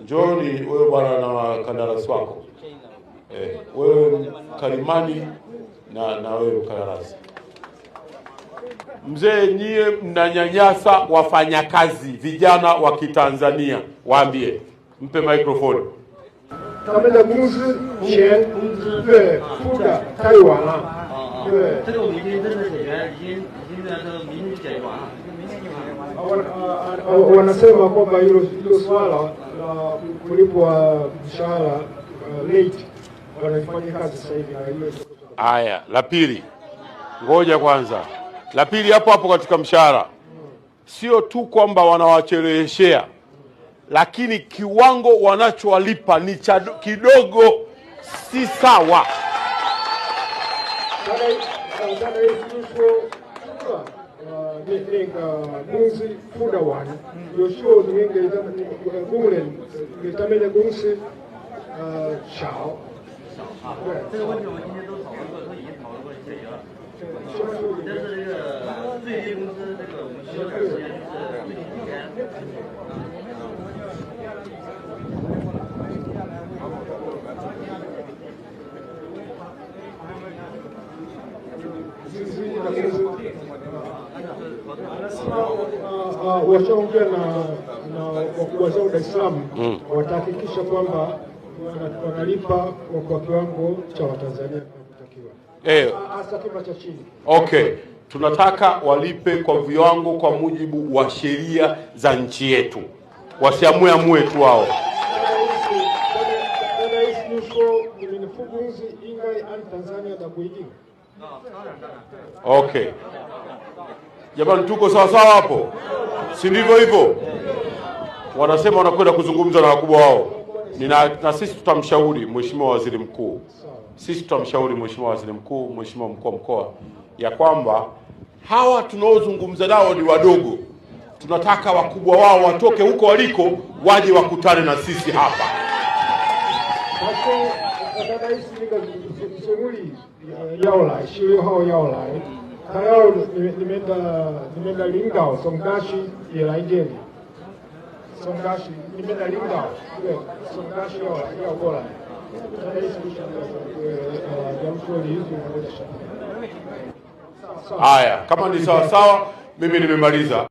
Njoni wewe bwana na kandarasi wako. Wewe kalimani na wewe mkandarasi. Mzee, nyie mnanyanyasa wafanyakazi vijana wa Kitanzania. Waambie, mpe microphone. 他们的工资钱对付的太晚了。对，这个我们已经真的解决，已经在这个明年解决完了。wanasema kwamba hilo swala la kulipwa mshahara late wanafanya kazi sasa hivi na hiyo. Haya, la pili. Ngoja kwanza. La pili hapo hapo katika mshahara. Sio tu kwamba wanawacheleweshea, lakini kiwango wanachowalipa ni kidogo, si sawa. washaongea na wakubwa zao Dar es Salaam, watahakikisha kwamba wanalipa kwa kiwango cha Watanzania kinachotakiwa. Hasa kima cha chini. Okay. Tunataka walipe kwa viwango kwa mujibu wa sheria za nchi yetu. Wasiamue tu wao. Okay. Jamani, tuko sawa sawa hapo? Si ndivyo hivyo? Wanasema wanakwenda kuzungumza na wakubwa wao. Na sisi tutamshauri Mheshimiwa Waziri Mkuu. Sisi tutamshauri Mheshimiwa Waziri Mkuu, Mheshimiwa Mkuu wa Mkoa, ya kwamba hawa tunaozungumza nao ni wadogo. Tunataka wakubwa wao watoke huko waliko waje wakutane na sisi hapa. Haya, kama ni sawa sawa, mimi nimemaliza.